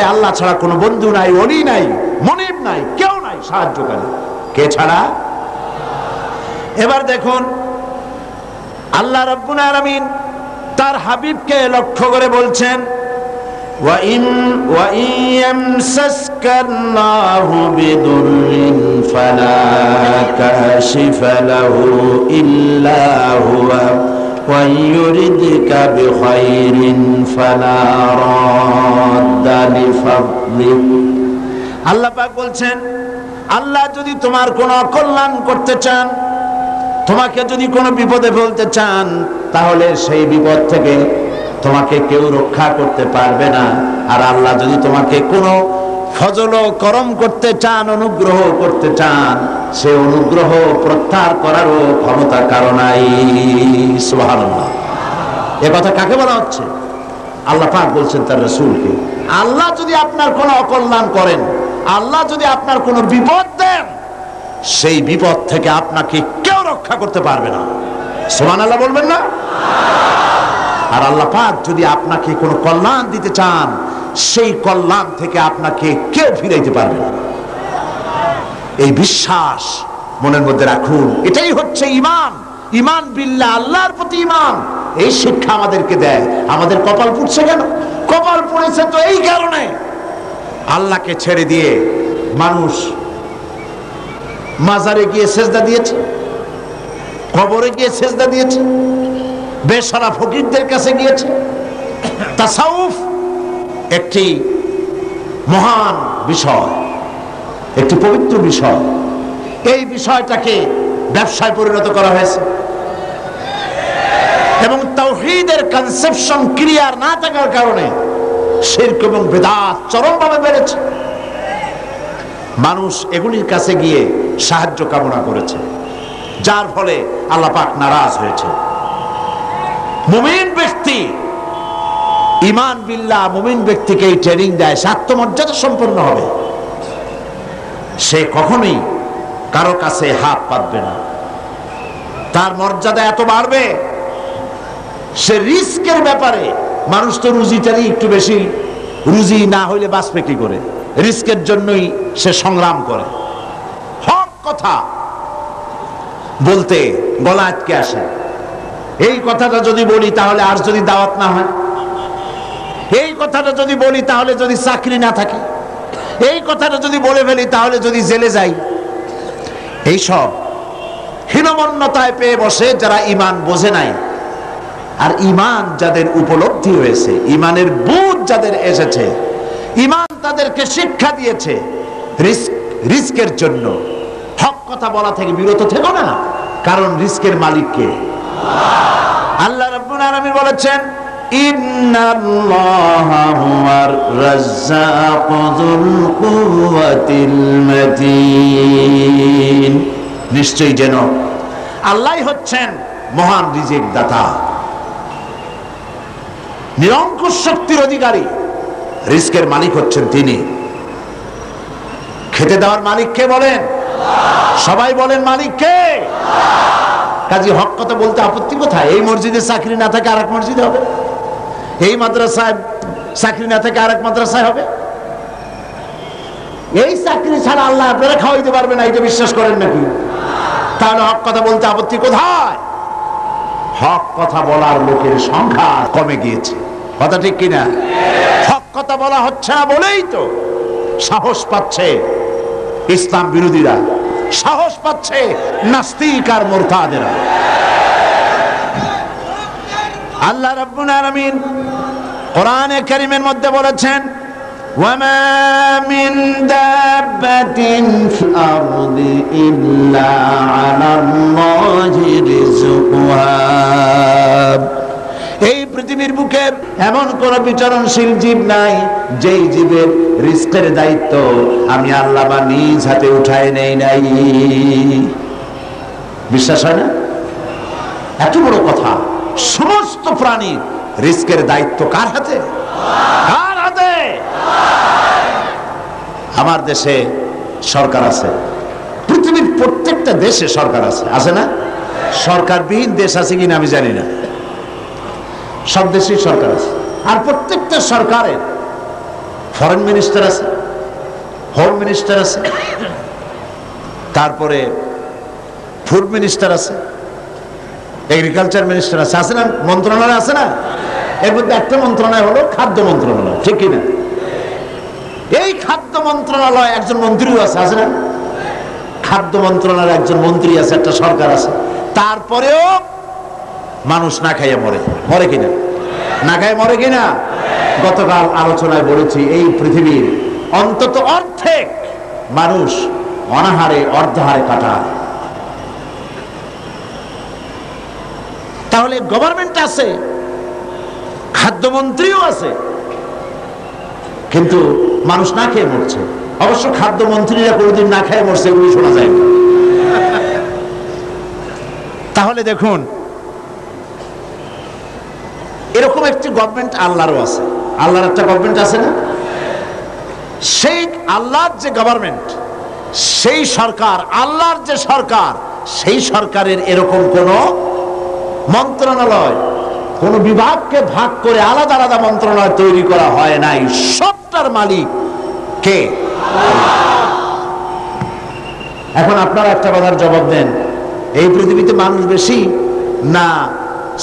আল্লাহ ছাড়া কোনো বন্ধু নাই, ওলি নাই, মনিব নাই, কেউ নাই সাহায্যকারী। কে ছাড়া? এবার দেখুন আল্লাহ রাব্বুল আলামিন তার হাবিবকে লক্ষ্য করে বলছেন, ওয়া ইন ইয়ামসাসকাল্লাহু বিদুররিন ফালা কাশিফা লাহু ইল্লা হুয়া ওয়া ইউরিদকা বিখাইরিন ফালা রাদ্দা লিফাদলিহি। আল্লাহ পাক বলছেন, আল্লাহ যদি তোমার কোনো অকল্যাণ করতে চান, তোমাকে যদি কোনো বিপদে ফেলতে চান, তাহলে সেই বিপদ থেকে তোমাকে কেউ রক্ষা করতে পারবে না। আর আল্লাহ যদি তোমাকে কোনো ফজল ও করম করতে চান, অনুগ্রহ করতে চান, সে অনুগ্রহ প্রত্যাহার করারও ক্ষমতা কারো নাই। সুবহানাল্লাহ। এ কথা কাকে বলা হচ্ছে? আল্লাহ পাক বলছেন তার রাসূলকে। আল্লাহ যদি আপনার কোনো অকল্যাণ করেন, আল্লাহ যদি আপনার কোনো বিপদ দেন, সেই বিপদ থেকে আপনাকে কেউ রক্ষা করতে পারবে না। সুবহানাল্লাহ বলবেন না? আর আল্লাহ পাক যদি আপনাকে কোনো কল্যাণ দিতে চান, সেই কল্যাণ থেকে আপনাকে কেউ ফিরাইতে পারবে না। এই বিশ্বাস মনের মধ্যে রাখুন। এটাই হচ্ছে ঈমান। ঈমান বিল্লাহ, আল্লাহর প্রতি ঈমান। এই শিক্ষা আমাদেরকে দেয়। আমাদের কপাল পুড়ছে কেন? কপাল পুড়েছে তো এই কারণে, আল্লাহকে ছেড়ে দিয়ে মানুষ মাজারে গিয়ে সেজদা দিয়েছে, কবরে গিয়ে সেজদা দিয়েছে, বেশরা ফকিরদের কাছে গিয়েছে। তাসাউফ একটি মহান বিষয়, একটি পবিত্র বিষয়। এই বিষয়টাকে ব্যবসায় পরিণত করা হয়েছে এবং তাওহীদের কনসেপশন ক্লিয়ার না থাকার কারণে শিরক এবং বিদআত চরমভাবে বেড়েছে। মানুষ এগুলির কাছে গিয়ে সাহায্য কামনা করেছে, যার ফলে আল্লাহ পাক নারাজ হয়েছে। মুমিন ব্যক্তি ঈমান বিল্লাহ, মুমিন ব্যক্তিকে এই ট্রেনিং দেয়, সে আত্মমর্যাদা সম্পন্ন হবে। সে কখনোই কারো কাছে হাত পাতবে না, তার মর্যাদা এত বাড়বে। সে রিস্কের ব্যাপারে, মানুষ তো রুজিটারই একটু বেশি, রুজি না হইলে বাঁচবে কি করে, রিস্কের জন্যই সে সংগ্রাম করে। হক কথা বলতে গলা আটকে আসে। এই কথাটা যদি বলি তাহলে আর যদি দাওয়াত না হয়, এই কথাটা যদি বলি তাহলে যদি চাকরি না থাকে, এই কথাটা যদি বলে ফেলি তাহলে যদি জেলে যাই। এইসব হীনমন্যতায় পেয়ে বসে যারা ঈমান বোঝে নাই। আর ঈমান যাদের উপলব্ধি হয়েছে, ঈমানের বুঝ যাদের এসেছে, ঈমান তাদেরকে শিক্ষা দিয়েছে, রিস্কের জন্য হক কথা বলা থেকে বিরত থেকো না। কারণ রিস্কের মালিক কে? আল্লাহ রাব্বুল আলামিন বলেছেন, ইন্নাল্লাহা হুয়ার রাজ্জাকু যুল কুওয়াতিল মাতিন। নিশ্চয়ই যেন আল্লাহই হচ্ছেন মহান রিজিক দাতা, নিরঙ্কুশ শক্তির অধিকারী। রিস্কের মালিক হচ্ছেন তিনি। খেতে দেওয়ার মালিক কে বলেন? সবাই বলেন মালিক কে? কাজী হক কথা বলতে আপত্তি কোথায়? এই মসজিদে চাকরি না থাকে আরেক মসজিদে হবে, এই মাদ্রাসায় চাকরি না থাকে আরেক মাদ্রাসায় হবে। এই চাকরি ছাড়া আল্লাহ আপনারা খাওয়াইতে পারবে না, এটা বিশ্বাস করেন নাকি? তাহলে হক কথা বলতে আপত্তি কোথায়? হক কথা বলার লোকের সংখ্যা কমে গিয়েছে। কথা ঠিক কিনা? হক কথা বলা হচ্ছে না বলেই তো সাহস পাচ্ছে ইসলাম বিরোধীরা, সাহস পাচ্ছে নাস্তিক আর মুরতাদেরা। আল্লাহ রাব্বুল আলামিন কোরআনে কারীমের মধ্যে বলেছেন, ওয়ামা মিন দাব্বাতিন ফিল আরদি ইল্লা আলাল্লাহি রিজকুহা। এই পৃথিবীর বুকে এমন কোন বিচরণশীল জীব নাই যেই জীবের রিস্কের দায়িত্ব আমি আল্লাহ বা নিজ হাতে উঠায় নেই নাই। বিশ্বাস হয় না? এত বড় কথা। সমস্ত প্রাণীর রিস্কের দায়িত্ব কার হাতে? কার হাতে? আমার দেশে সরকার আছে, পৃথিবীর প্রত্যেকটা দেশে সরকার আছে, আছে না? সরকারবিহীন দেশ আছে কিনা আমি জানি না, সব দেশেই সরকার আছে। আর প্রত্যেকটা সরকারের ফরেন মিনিস্টার আছে, হোম মিনিস্টার আছে, তারপরে ফুড মিনিস্টার আছে, এগ্রিকালচার মিনিস্টার আছে, আছে না? মন্ত্রণালয় আছে না? এর মধ্যে একটা মন্ত্রণালয় হলো খাদ্য মন্ত্রণালয়, ঠিক কিনা? এই খাদ্য মন্ত্রণালয় একজন মন্ত্রীও আছে, আছে না? খাদ্য মন্ত্রণালয়ের একজন মন্ত্রী আছে, একটা সরকার আছে। তারপরেও মানুষ না খাইয়ে মরে, মরে কিনা? না খাইয়ে মরে কিনা? গতকাল আলোচনায় বলেছি এই পৃথিবীর অন্তত অর্ধেক মানুষ অনাহারে অর্ধাহারে কাটায়। তাহলে গভর্নমেন্ট আছে, খাদ্যমন্ত্রীও আছে, কিন্তু মানুষ না খেয়ে মরছে। অবশ্য খাদ্যমন্ত্রীরা কোনোদিন না খেয়ে মরছে এগুলি শোনা যায় না। তাহলে দেখুন, এরকম একটি গভর্নমেন্ট আল্লাহরও আছে। আল্লাহর একটা গভর্নমেন্ট আছে না? সেই আল্লাহর যে গভর্নমেন্ট, সেই সরকার, আল্লাহর যে সরকার, সেই সরকারের এরকম কোন মন্ত্রণালয়, কোন বিভাগকে ভাগ করে আলাদা আলাদা মন্ত্রণালয় তৈরি করা হয় নাই। সবটার মালিক কে? এখন আপনারা একটা কথার জবাব দেন, এই পৃথিবীতে মানুষ বেশি না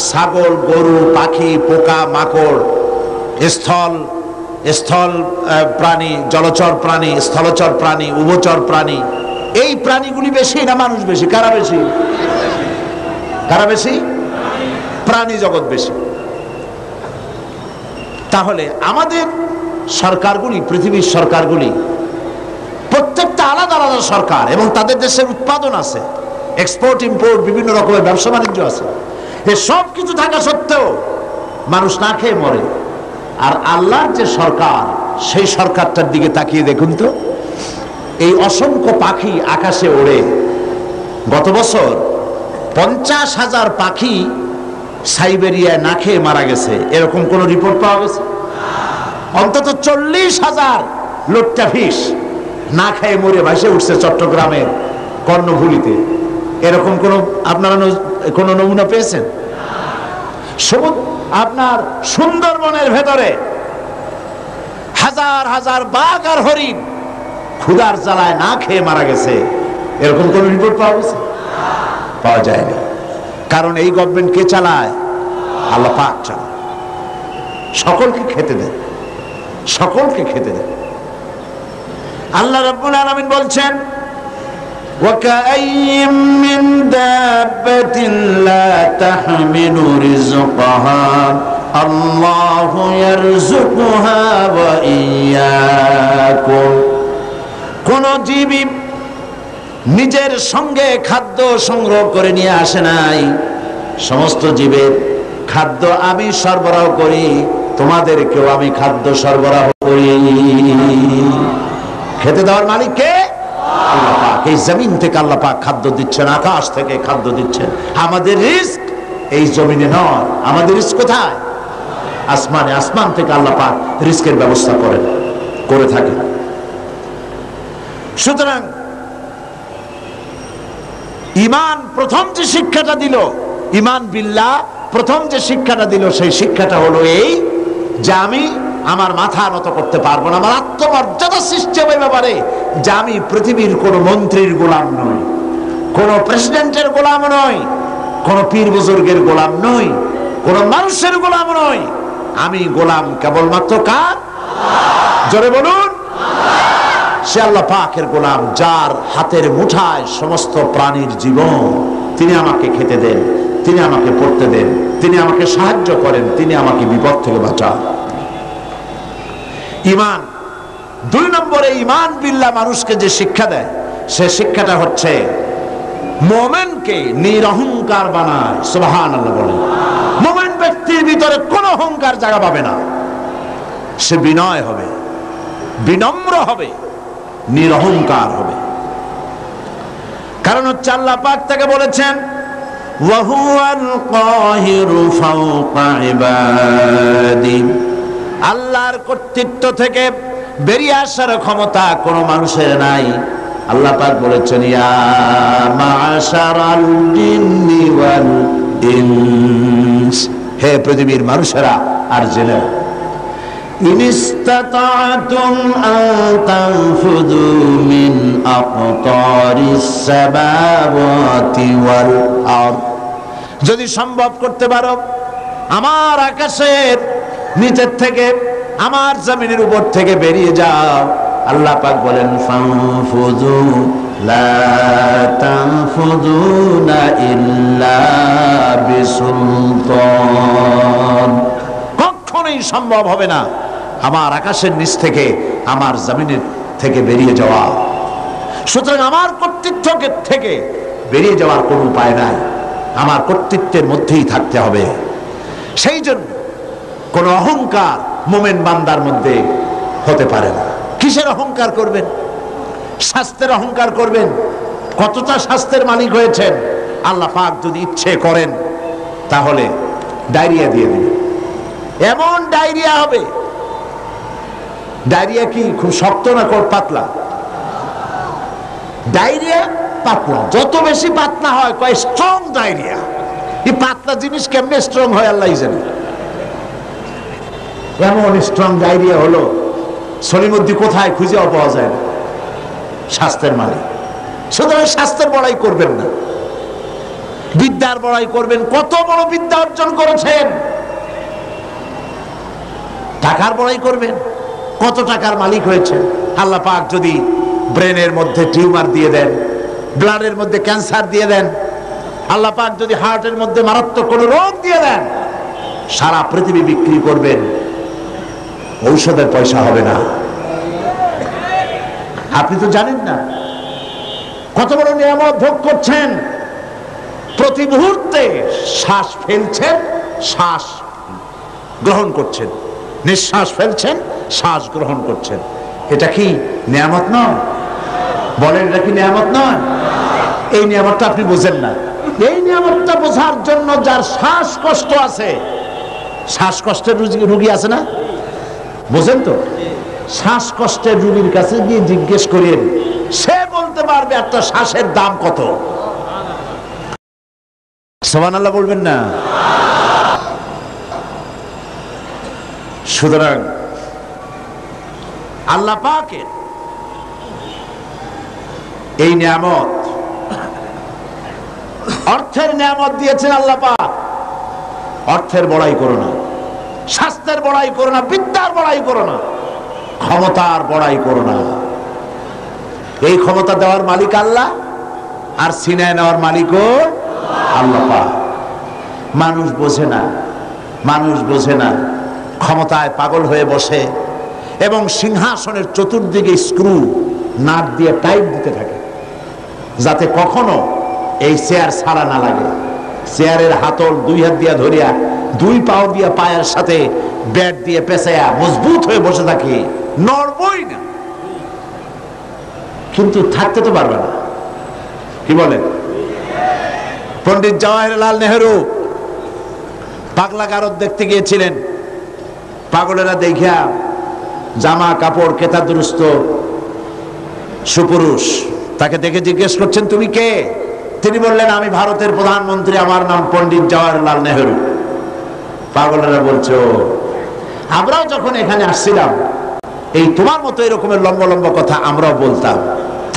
ছাগল, গরু, পাখি, পোকা, মাকড়, স্থল প্রাণী, জলচর প্রাণী, স্থলচর প্রাণী, উভচর প্রাণী, এই প্রাণীগুলি বেশি না মানুষ বেশি? কারা বেশি? কারা বেশি? প্রাণী জগৎ বেশি। তাহলে আমাদের সরকারগুলি, পৃথিবীর সরকারগুলি প্রত্যেকটা আলাদা আলাদা সরকার, এবং তাদের দেশের উৎপাদন আছে, এক্সপোর্ট ইম্পোর্ট, বিভিন্ন রকমের ব্যবসা বাণিজ্য আছে। এ সব কিছু থাকা সত্ত্বেও মানুষ না খেয়ে মরে। আর আল্লাহর যে সরকার, সেই সরকারটার দিকে তাকিয়ে দেখুন তো, এই অসংখ্য পাখি আকাশে ওড়ে। গত বছর 50,000 পাখি সাইবেরিয়ায় না খেয়ে মারা গেছে, এরকম কোন রিপোর্ট পাওয়া গেছে? অন্তত 40,000 লোট্টাফিশ না খেয়ে মরে ভাসে উঠছে চট্টগ্রামের কর্ণফুলীতে। এরকম কোন আপনারা কোন নমুনা পেয়েছেন? আপনার সুন্দরবনের ভেতরে হাজার হাজার বাঘ আর হরিণ ক্ষুধার জ্বালায় না খেয়ে মারা গেছে, এরকম কোন রিপোর্ট পাওয়া গেছে? পাওয়া যায়নি। কারণ এই গভর্নমেন্ট কে চালায়? আল্লাহ পাক চালায়। সকলকে খেতে দেন, সকলকে খেতে দেন। আল্লাহ রাব্বুল আলামিন বলছেন, وَكَأَيٍّ مِّن دَابَّةٍ لَّا تَحْمِلُ رِزْقَهَا اللَّهُ يَرْزُقُهَا وَإِيَّاكُمْ। কোন জীবই নিজের সঙ্গে খাদ্য সংগ্রহ করে নিয়ে আসে নাই। সমস্ত জীবের খাদ্য আমি সরবরাহ করি, তোমাদেরকেও আমি খাদ্য সরবরাহ করি। খেতে দেওয়ার মালিক কে? আল্লাহ পাক। এই জমিন থেকে আল্লাহ পাক খাদ্য দিচ্ছেন, আকাশ থেকে খাদ্য দিচ্ছেন। আমাদের রিস্ক এই জমিনে নয়, আমাদের রিস্ক কোথায়? আসমানে। আসমান থেকে আল্লাহ পাক রিস্কের ব্যবস্থা করে থাকেন। সুতরাং ঈমান প্রথম যে শিক্ষাটা দিল, ঈমান বিল্লাহ প্রথম যে শিক্ষাটা দিল, সেই শিক্ষাটা হলো এই যে আমি আমার মাথা নত করতে পারবো না, আমার আত্মমর্যাদা সৃষ্টি হবে ব্যাপারে যে আমি পৃথিবীর কোন মন্ত্রীর গোলাম নই, কোন প্রেসিডেন্টের গোলাম নই, কোন পীর বুজুর্গের গোলাম নই, কোন মানুষের গোলাম নই। আমি গোলাম কেবলমাত্র কার? জোরে বলুন। সে আল্লাহ পাকের গোলাম, যার হাতের মুঠায় সমস্ত প্রাণীর জীবন। তিনি আমাকে খেতে দেন, তিনি আমাকে পড়তে দেন, তিনি আমাকে সাহায্য করেন, তিনি আমাকে বিপদ থেকে বাঁচান। ঈমান। 2 নম্বরে ঈমান বিল্লাহ মানুষকে যে শিক্ষা দেয়, সে শিক্ষাটা হচ্ছে মুমিনকে নিরহংকার বানায়। সুবহানাল্লাহ বলেন। মুমিন ব্যক্তির ভিতরে কোনো অহংকার জায়গা পাবে না। সে বিনয় হবে, বিনম্র হবে, নিরহংকার হবে। কারণ হচ্ছে আল্লাহ পাক তাকে বলেছেন, ওয়া হুয়াল কাহিরু ফাওকা ইবাদি। আল্লাহর কর্তৃত্ব থেকে বেরিয়ে আসার ক্ষমতা কোনো মানুষের নাই। আল্লাহ পাক বলেছেন, ইয়া মাশারাল জিন্নি ওয়াল ইনস, হে পৃথিবীর মানুষেরা আর জিনেরা, إن استطعتم أن تنفذوا من أقطار السماوات والأرض যদি সম্ভব করতে পারো আমার আকাশের নিচের থেকে আমার জমিনের উপর থেকে বেরিয়ে যাও। আল্লাহ পাক বলেন ফানফুযু লা তানফুযুনা ইল্লা বিসুলতান, কখনোই সম্ভব হবে না আমার আকাশের নিচ থেকে আমার জমিনের থেকে বেরিয়ে যাওয়া। সুতরাং আমার কর্তৃত্ব থেকে বেরিয়ে যাওয়ার কোনো উপায় নাই, আমার কর্তৃত্বের মধ্যেই থাকতে হবে। সেই জন্য কোন অহংকার মুমিন বান্দার মধ্যে হতে পারে না। কিসের অহংকার করবেন? স্বাস্থ্যের অহংকার করবেন। কতটা স্বাস্থ্যের মালিক হয়েছেন, আল্লাহ পাক যদি ইচ্ছে করেন তাহলে ডায়রিয়া দিয়ে দিবেন, এমন ডায়রিয়া হবে। ডায়রিয়া কি খুব শক্ত না পাতলা? ডায়রিয়া পাতলা, যত বেশি পাতলা হয় কয় স্ট্রং ডায়রিয়া। এই পাতলা জিনিস কেমনে স্ট্রং হয় আল্লাহ জানে। এমন স্ট্রং ডায়রিয়া হলো সলিমুদ্দি কোথায় খুঁজেও পাওয়া যায় না। স্বাস্থ্যের মালিক। সুতরাং স্বাস্থ্যের বড়াই করবেন না, বিদ্যার বড়াই করবেন। কত বড় বিদ্যা অর্জন করেছেন, টাকার বড়াই করবেন। কত টাকার মালিক হয়েছে। আল্লাহ পাক যদি ব্রেনের মধ্যে টিউমার দিয়ে দেন, ব্লাডের মধ্যে ক্যান্সার দিয়ে দেন, আল্লাহ পাক যদি হার্টের মধ্যে মারাত্মক কোনো রোগ দিয়ে দেন, সারা পৃথিবী বিক্রি করবেন, ঔষধের পয়সা হবে না। আপনি তো জানেন না কত বড় নিয়ামত ভোগ করছেন। প্রতি মুহূর্তে শ্বাস ফেলছেন, শ্বাস গ্রহণ করছেন, নিঃশ্বাস ফেলছেন, শ্বাস গ্রহণ করছেন। এটা কি নিয়ামত নয়? বলেন, এটা কি নিয়ামত নয়? এই নিয়ামতটা আপনি বুঝেন না। এই নিয়ামতটা বোঝার জন্য যার শ্বাসকষ্ট আছে, শ্বাসকষ্টের রোগী আছে না, বুঝেন তো? শ্বাসকষ্টের রোগীর কাছে গিয়ে জিজ্ঞেস করেন, সে বলতে পারবে একটা শ্বাসের দাম কত। সুবহানাল্লাহ বলবেন না? সুতরাং আল্লাহ পাকের এই নিয়ামত, অর্থের নিয়ামত দিয়েছেন আল্লাহ পাক। অর্থের বড়াই করো না, স্বাস্থ্যের বড়াই করো না, বিদ্যার বড়াই করো না, ক্ষমতার বড়াই করো না। এই ক্ষমতা দেওয়ার মালিক আল্লাহ, আর ছিনায় নেওয়ার মালিকও আল্লাহ পাক। মানুষ বোঝে না, মানুষ বোঝে না, ক্ষমতায় পাগল হয়ে বসে এবং সিংহাসনের চতুর্দিকে স্ক্রু নাট দিয়ে টাইট দিতে থাকে, যাতে কখনো এই চেয়ার ছাড়া না লাগে। চেয়ারের হাতল দুই হাত দিয়া ধরিয়া, দুই পাও দিয়া পায়ের সাথে ব্যাট দিয়ে পেঁচাইয়া মজবুত হয়ে বসে থাকে, নড়বই না। কিন্তু থাকতে তো পারবে না। কি বলেন? পণ্ডিত জওয়াহরলাল নেহেরু পাগলা গারদ দেখতে গিয়েছিলেন। পাগলেরা দেখিয়া জামা কাপড় কেতাদুরস্ত সুপুরুষ, তাকে দেখে জিজ্ঞেস করছেন, তুমি কে? তিনি বললেন, আমি ভারতের প্রধানমন্ত্রী, আমার নাম পণ্ডিত জওয়াহরলাল নেহেরু। পাগলেরা বলছো, আমরাও যখন এখানে আসছিলাম এই তোমার মতো এরকমের লম্বা লম্বা কথা আমরাও বলতাম।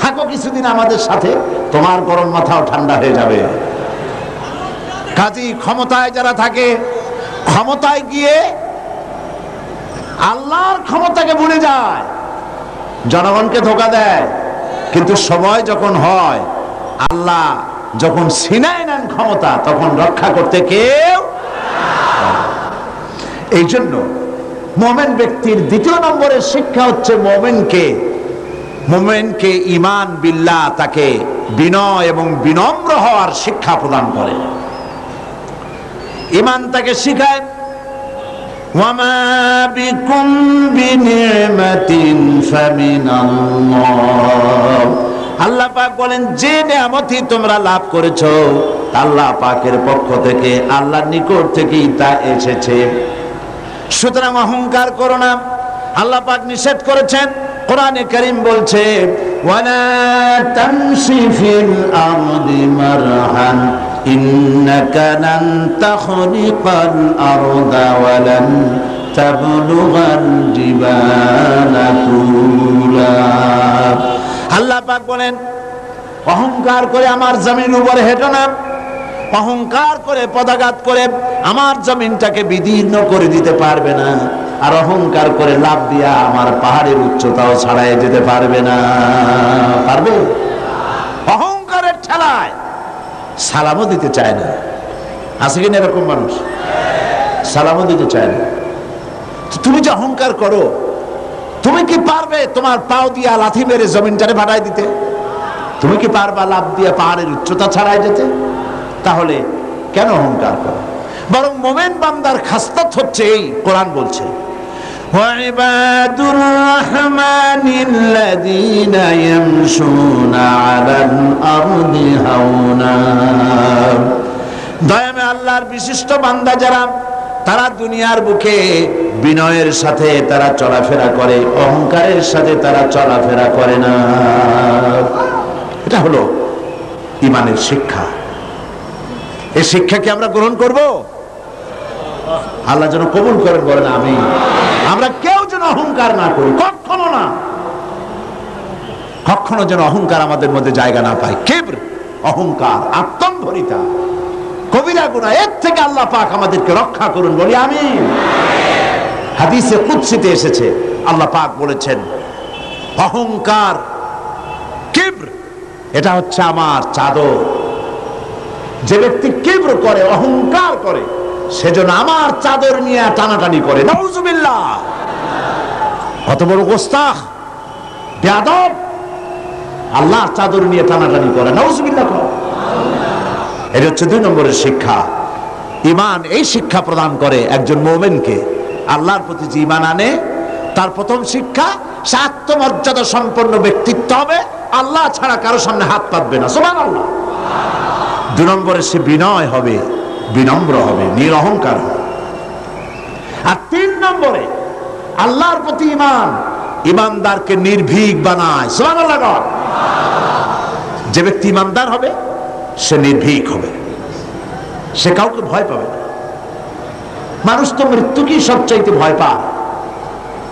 থাকো কিছুদিন আমাদের সাথে, তোমার গরম মাথাও ঠান্ডা হয়ে যাবে। কাজী ক্ষমতায় যারা থাকে, ক্ষমতায় গিয়ে আল্লাহর ক্ষমতাকে ভুলে যায়, জনগণকে ধোঁকা দেয়। কিন্তু সময় যখন হয়, আল্লাহ যখন ছিনায় নেন ক্ষমতা, তখন রক্ষা করতে কেউ। এই জন্য মুমিন ব্যক্তির দ্বিতীয় নম্বরের শিক্ষা হচ্ছে মুমিনকে ঈমান বিল্লাহ, তাকে বিনয় এবং বিনম্র হওয়ার শিক্ষা প্রদান করে। ঈমান তাকে শিখায়, ওয়ামা বিকুম বিনিমাতিন ফামিনাল্লাহ। আল্লাহ পাক বলেন, যে নিয়ামতই তোমরা লাভ করেছো আল্লাহ পাকের পক্ষ থেকে, আল্লাহর নিকট থেকেই তা এসেছে। সুতরাং অহংকার করো না। আল্লাহ পাক নিষেধ করেছেন। কোরআনে কারীম বলছে, ওয়ালা তামশি ফিল আরদি মারহান ইন্নাকা লান তাখরিকাল আরদা ওয়ালান তাবলুগাল জিবালা তুলা। আল্লাহ পাক বলেন, অহংকার করে আমার জমিনের উপরে হেঁটো না, অহংকার করে পদাঘাত করে আমার জমিনটাকে বিদীর্ণ করে দিতে পারবে না, আর অহংকার করে লাভ দিয়া আমার পাহাড়ের উচ্চতাও ছাড়াই যেতে পারবে না। পারবে? অহংকারের ঠেলায় সালামও দিতে চায় না। আছে কিনা এরকম মানুষ? সালামও দিতে চায় না। তুমি যে অহংকার করো, তুমি কি পারবে তোমার পাও দিয়া লাথি মেরে জমিনটারে ফাটাই দিতে? তুমি কি পারবা লাভ দিয়া পাহাড়ের উচ্চতা ছাড়াই যেতে? তাহলে কেন অহংকার করো? বরং মোমেন বান্দার খাসলাত হচ্ছে এই, কোরআন বলছে, ওয়াইবাদুর রাহমানিল্লাযীনা ইয়ামশুনা আলাল আরদি হাওনা। দয়াময় আল্লাহর বিশিষ্ট বান্দা যারা, তারা দুনিয়ার বুকে বিনয়ের সাথে তারা চলাফেরা করে, অহংকারের সাথে তারা চলাফেরা করে না। এটা হলো ঈমানের শিক্ষা। এই শিক্ষাকে আমরা গ্রহণ করব। আল্লাহ যেন কবুল করেন, বলেন আমিন। আমরা কেউ যেন অহংকার না করি, কখনো না, কখনো যেন অহংকার আমাদের মধ্যে জায়গা না পায়। কিবর, অহংকার, আত্মম্ভরিতা কবিরা গুনাহ, এর থেকে আল্লাহ পাক আমাদেরকে রক্ষা করুন, বলি আমিন। হাদিসে কুদসিতে এসেছে, আল্লাহ পাক বলেছেন, অহংকার, কিবর, এটা হচ্ছে আমার চাদর। যে ব্যক্তি কিবর করে, অহংকার করে, সেজন্য আমার চাদর নিয়ে টানাটানি করে। নাউজুবিল্লাহ। কত বড় গোস্তাখ, বেয়াদব, আল্লাহর চাদর নিয়ে টানাটানি করে। নাউজুবিল্লাহ। এটা হচ্ছে 2 নম্বরের শিক্ষা। ঈমান এই শিক্ষা প্রদান করে একজন মুমিনকে। আল্লাহর প্রতি যে ঈমান আনে, তার প্রথম শিক্ষা, সে আত্মমর্যাদা সম্পন্ন ব্যক্তিত্ব হবে, আল্লাহ ছাড়া কারো সামনে হাত পাতবে না। সুবহানাল্লাহ। 2 নম্বরে সে বিনয় হবে, বিনম্র হবে, নিরহংকার হবে। আর 3 নম্বরে আল্লাহর প্রতি ঈমান ঈমানদারকে নির্ভীক বানায়। সুবহানাল্লাহ। যে ব্যক্তি ঈমানদার হবে, সে নির্ভীক হবে, সে কাউকে ভয় পাবে না। মানুষ তো মৃত্যুকেই সবচাইতে ভয় পায়।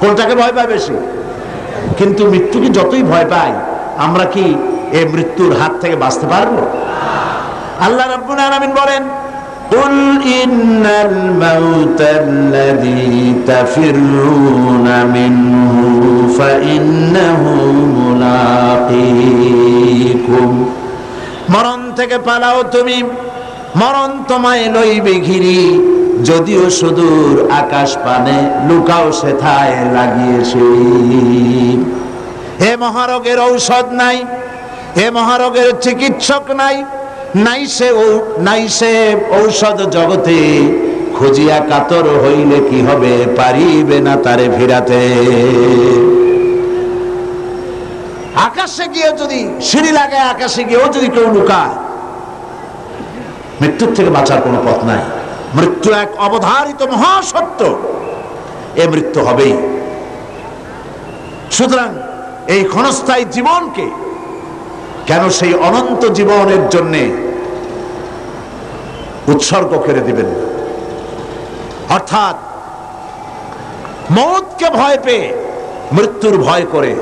কোনটাকে ভয় পায় বেশি? কিন্তু মৃত্যুকে যতই ভয় পাই, আমরা কি এই মৃত্যুর হাত থেকে বাঁচতে পারবো? আল্লাহ রাব্বুল আলামিন বলেন, কুল ইন্নাল মাউতাল্লাযী তাফিররুনা মিনহু ফাইন্নাহু মুলাকীকুম। মরণ থেকে পালাও তুমি, মরণ তোমায় লইবে ঘিরি, যদিও সুদূর আকাশ পানে লুকাও সেথায় লাগিয়েছে। হে মহারোগের ঔষধ নাই, হে মহারোগের চিকিৎসক নাই, নাই সে ঔষধ জগতে, খুঁজিয়া কাতর হইলে কি হবে, পারিবে না তারে ফিরাতে। আকাশে গিয়ে যদি সিঁড়ি লাগায়, আকাশে গিয়েও যদি কেউ লুকায়, মৃত্যুর থেকে বাঁচার কোনো পথ নাই। মৃত্যু এক অবধারিত মহাসত্য, এ মৃত্যু হবেই। সুতরাং এই ক্ষণস্থায়ী জীবনকে কেন সেই অনন্ত জীবনের জন্য উৎসর্গ করে দিবেন? অর্থাৎ মওতকে ভয় পেয়ে, মৃত্যুর ভয় করে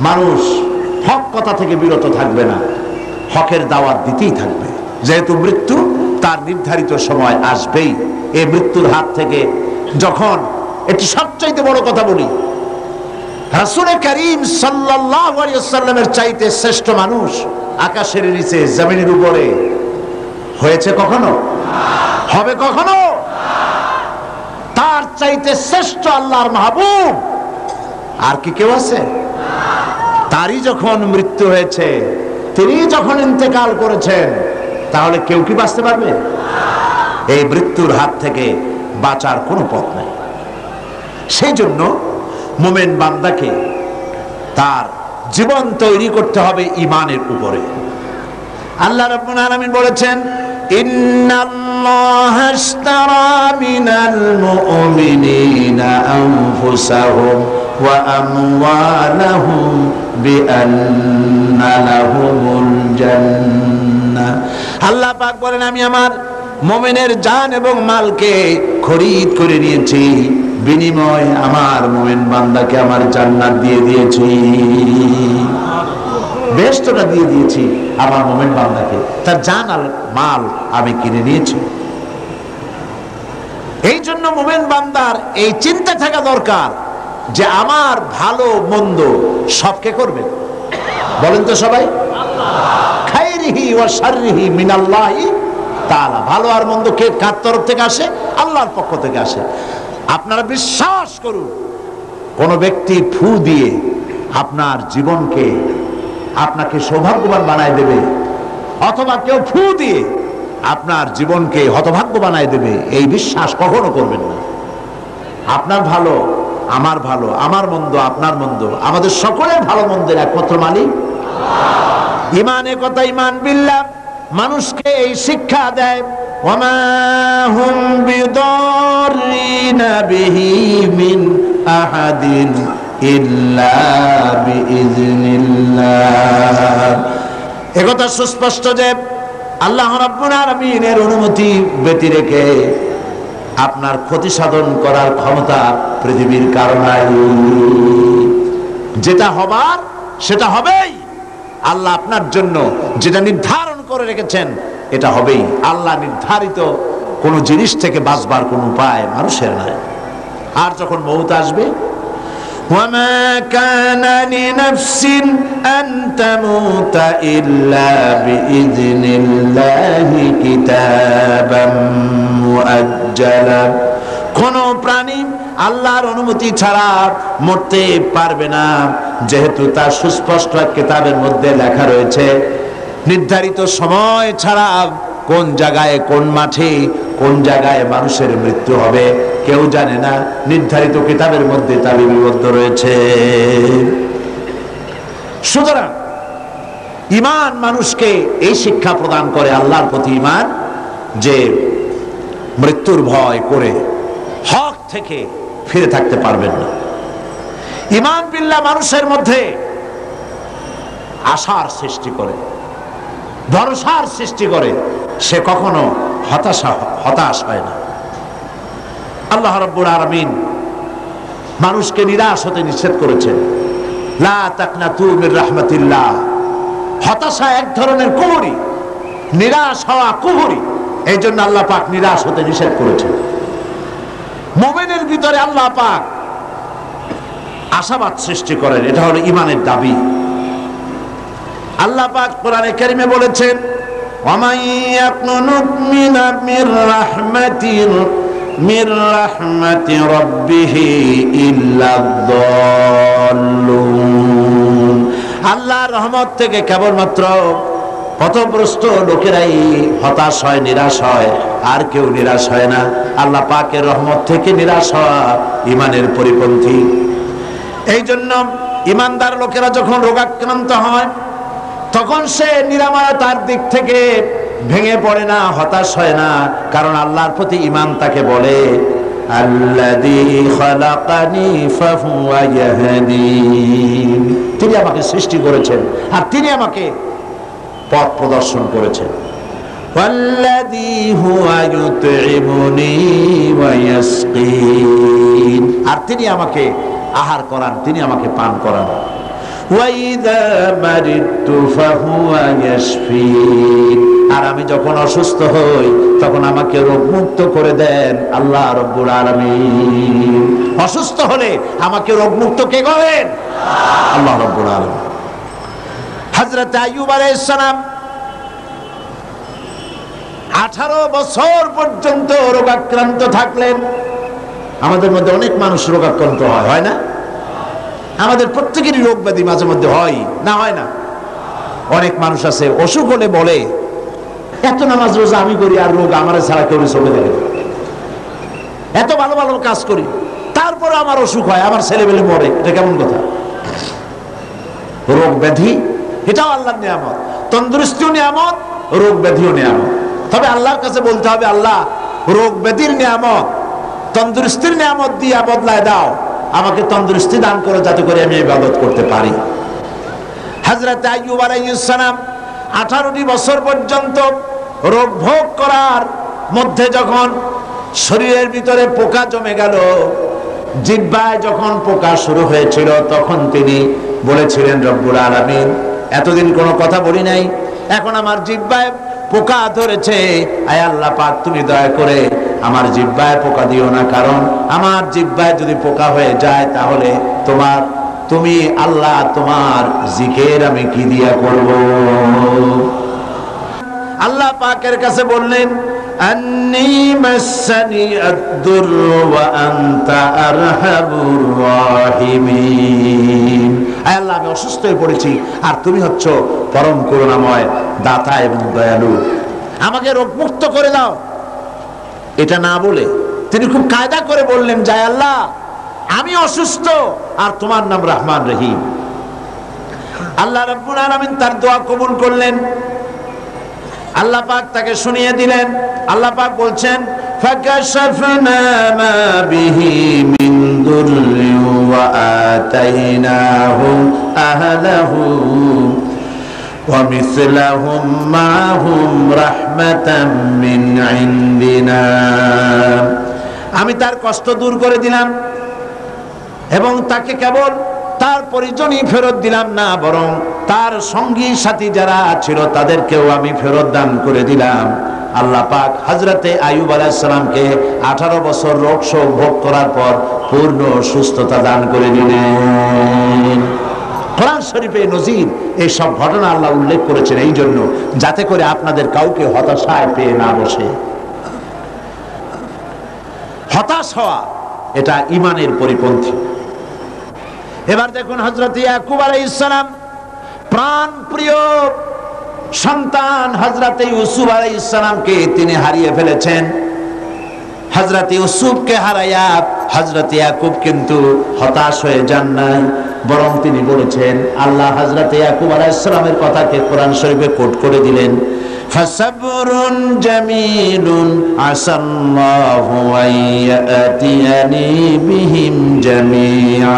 মানুষ হক কথা থেকে বিরত থাকবে না, হকের দাওয়াত দিতেই থাকবে। যেহেতু মৃত্যু তার নির্ধারিত সময় আসবেই। এই মৃত্যুর হাত থেকে যখন, এটি সবচাইতে বড় কথা বলি, রাসূল করিম সাল্লাল্লাহু আলাইহি ওয়াসাল্লামের চাইতে শ্রেষ্ঠ মানুষ আকাশের নিচে জমিনের উপরে হয়েছে কখনো? হবে কখনো? তার চাইতে শ্রেষ্ঠ আল্লাহর মাহবুব আর কি কেউ আছে? তারই যখন মৃত্যু হয়েছে, তিনি যখন ইন্তেকাল করেছেন, তাহলে কেউ কি বাঁচতে পারবে? এই মৃত্যুর হাত থেকে বাঁচার কোনো পথ নাই। সেই জন্য মুমিন বান্দাকে তার জীবন তৈরি করতে হবে ঈমানের উপরে। আল্লাহ রাব্বুল আলামিন বলেছেন, ইন্নাল্লাহা আশতারা মিনাল মুমিনিনা আনফুসাহুম ওয়া আমওয়ালাহুম বিআন্না লাহুমুল জান্নাহ। আল্লাহ পাক বলেন, আমি আমার মুমিনের জান এবং মালকে খরিদ করে নিয়েছি, বিনিময়ে আমার মুমিন বান্দাকে আমার জান্নাত দিয়ে দিয়েছি, বেহেশতটা দিয়ে দিয়েছি আমার মুমিন বান্দাকে, তার জান আর মাল আমি কিনে নিয়েছি। এই জন্য মুমিন বান্দার এই চিন্তা থাকা দরকার যে আমার ভালো মন্দ সবকে করবে, বলেন তো সবাই, খাইরিহি ওয়া শাররিহি মিনাল্লাহি তাআলা। ভালো আর মন্দ কে কার তরফ থেকে আসে? আল্লাহর পক্ষ থেকে আসে। আপনারা বিশ্বাস করুন, কোন ব্যক্তি ফু দিয়ে আপনার জীবনকে আপনাকে সৌভাগ্যবান বানায় দেবে, অথবা কেউ ফু দিয়ে আপনার জীবনকে হতভাগ্য বানায় দেবে, এই বিশ্বাস কখনো করবেন না। আপনার ভালো আমার ভালো, আমার মন্দ আপনার মন্দ, আমাদের সকলের ভালো মন্দের একমাত্র মালিক আল্লাহ। ইমানে কথা ইমান বিল্লাহ মানুষকে এই শিক্ষা দেয়, ওয়ামা হুম বিদাররিনা বিহি মিন আহাদিন ইল্লা বিইজনিল্লাহ। একথা সুস্পষ্ট যে আল্লাহ রাব্বুল আলামিনের অনুমতি ব্যতি রেখে আপনার ক্ষতি সাধন করার ক্ষমতা পৃথিবীর কারো নাই। যেটা হবার সেটা হবেই। আল্লাহ আপনার জন্য যেটা নির্ধারণ করে রেখেছেন এটা হবেই। আল্লাহ নির্ধারিত কোন জিনিস থেকে বাঁচবার কোন উপায় মানুষের নাই। আর যখন মউত আসবে, وَمَا كَانَ لِنَفْسٍ أَن تَمُوتَ إِلَّا بِإِذْنِ اللَّهِ كِتَابًا مُؤَجَّلًا। কোন প্রাণী আল্লাহর অনুমতি ছাড়া মরতে পারবে না, যেহেতু তার সুস্পষ্ট কিতাবের মধ্যে লেখা রয়েছে নির্ধারিত সময় ছাড়া কোন জায়গায় কোন মাঠে কোন জায়গায় মানুষের মৃত্যু হবে কেউ জানে না, নির্ধারিত কিতাবের মধ্যে তা লিপিবদ্ধ রয়েছে। সুতরাং ঈমান মানুষকে এই শিক্ষা প্রদান করে, আল্লাহর প্রতি ঈমান, যে মৃত্যুর ভয় করে হক থেকে ফিরে থাকতে পারবেন না। ঈমান বিল্লাহ মানুষের মধ্যে আশার সৃষ্টি করে, ভরসার সৃষ্টি করে, সে কখনো হতাশ হয় না। আল্লাহ রাব্বুল আলামিন মানুষকে নিরাশ হতে নিষেধ করেছেন, লা তাকনাতু মির রাহমাতিল্লাহ। হতাশা এক ধরনের কুফরি, নিরাশ হওয়া কুফরি। এই জন্য আল্লাহ পাক নিরাশ হতে নিষেধ করেছেন। মুমিনের ভিতরে আল্লাহ পাক আশাবাদ সৃষ্টি করেন, এটা হলো ঈমানের দাবি। আল্লাহ পাক কোরআনে কারিমে বলেছেন, ওয়ামান ইয়াকনুত মির রাহমাতি রাব্বিহি ইল্লা যাল্লুন। আল্লাহর রহমত থেকে কেবলমাত্র পথভ্রষ্ট লোকেরাই হতাশ হয়, নিরাশ হয়, আর কেউ নিরাশ হয় না। আল্লাহ পাকের রহমত থেকে নিরাশ হওয়া ঈমানের পরিপন্থী। এই জন্য ঈমানদার লোকেরা যখন রোগাক্রান্ত হয় তখন সে নিরাময়তার দিক থেকে ভেঙে পড়ে না, হতাশ হয় না, কারণ আল্লাহর প্রতি ঈমান তাকে বলে, আল্লাযী খালাকানি ফাহুয়া ইয়াহদিন। তিনি আমাকে সৃষ্টি করেছেন আর তিনি আমাকে পথ প্রদর্শন করেছেন। ওয়াল্লাযী হুয়া ইউতঈমুনি ওয়া ইয়াসকিন। আর তিনি আমাকে আহার করান, তিনি আমাকে পান করান। ওয়াইযা মারিদতু ফাহুয়া ইয়াশফিন। আর আমি যখন অসুস্থ হই তখন আমাকে রোগমুক্ত করে দেন আল্লাহ রাব্বুল আলামিন। অসুস্থ হলে আমাকে রোগমুক্ত কে করেন? আল্লাহ রাব্বুল আলামিন। হযরত আইয়ুব আলাইহিস সালাম 18 বছর পর্যন্ত রোগাক্রান্ত থাকলেন। আমাদের মধ্যে অনেক মানুষ রোগাক্রান্ত হয় না? আমাদের প্রত্যেকেরই রোগ ব্যাধি মাঝে মধ্যে হয় না, হয় না? অনেক মানুষ আছে অসুখ হলে বলে, এত নামাজ রোজা আমি করি আর রোগ আমার ছাড়া কেউ চোখে দেখে, এত ভালো ভালো কাজ করি তারপরে আমার অসুখ হয়, আমার ছেলেবেলে মরে। এটা কেমন কথা? রোগ ব্যাধি এটাও আল্লাহর নিয়ামত, তন্দুরুস্তিও নিয়ামত, রোগ ব্যাধিও নিয়ামত। তবে আল্লাহর কাছে বলতে হবে, আল্লাহ রোগ ব্যাধির নিয়ামত তন্দুরুস্তির নিয়ামত দিয়া বদলায় দাও, আমাকে তন্দুরুস্তি দান করো যাতে করে আমি ইবাদত করতে পারি। হযরত আইয়ুব আলাইহিস সালাম 18টি বছর পর্যন্ত রোগ ভোগ করার মধ্যে যখন শরীরের ভিতরে পোকা জমে গেল, জিহ্বায় যখন পোকা শুরু হয়েছিল, তখন তিনি বলেছিলেন, রব্বুল আলামিন, এতদিন কোনো কথা বলি নাই, এখন আমার জিহ্বায় পোকা ধরেছে, আয় আল্লাহ পাক তুমি দয়া করে আমার জিহ্বায় পোকা দিও না, কারণ আমার জিহ্বায় যদি পোকা হয়ে যায় তাহলে তুমি আল্লাহ তোমার জিকির আমি কি দিয়া করব। আল্লাহ পাকের কাছে বললেন, আন্নী মাসানি আদ-দুররু ওয়া আনতা আরহামুর রাহিমিন। আয় আল্লাহ, আমি অসুস্থ হয়ে পড়েছি আর তুমি হচ্ছ পরম করুণাময়, দাতা এবং দয়ালু, আমাকে রোগমুক্ত করে দাও। এটা না বলে তিনি খুব কায়দা করে বললেন, যায় আল্লাহ আমি অসুস্থ আর তোমার নাম রহমান রহিম। আল্লাহ রাব্বুল আলামিন তার দোয়া কবুল করলেন, আল্লাহ পাক তাকে শুনিয়ে দিলেন। আল্লাহ পাক বলছেন, ফাকাশাফনা মা বিহি মিন দুররি ওয়া আতাইনাহু আহলাহু ওয়া মিসলাহুম মাহুম রাহমাতাম মিন ইনদিনা। আমি তার কষ্ট দূর করে দিলাম এবং তাকে কেবল তার পরিজনই ফেরত দিলাম না, বরং তার সঙ্গী সাথী যারা ছিল তাদেরকেও আমি ফেরত দান করে দিলাম। আল্লাহ পাক হযরতে আইয়ুব আলাইহিস সালামকে 18 বছর রোগ শোক ভোগ করার পর পূর্ণ সুস্থতা দান করে দিলেন। কোরআন শরীফে নজির এই সব ঘটনা আল্লাহ উল্লেখ করেছেন এই জন্য, যাতে করে আপনাদের কাউকে হতাশায় পেয়ে না বসে। হতাশ হওয়া এটা ঈমানের পরিপন্থী। এবার দেখুন, হযরত ইয়াকুব আলাইহিস সালাম প্রাণ প্রিয় সন্তান হযরত ইউসুফ আলাইহিস সালামকে তিনি হারিয়ে ফেলেছেন। হযরত ইউসুফকে হারায়া হযরত ইয়াকুব কিন্তু হতাশ হয়ে যান নাই, বরং তিনি বলেছেন, আল্লাহ হযরত ইয়াকুব আলাইহিস সালামের কথাকে কোরআন শরীফে কোট করে দিলেন, ফাসাবরুন জামিলুন আসাল্লাহু আইয়াতিয়ানি বিহিম জামিআ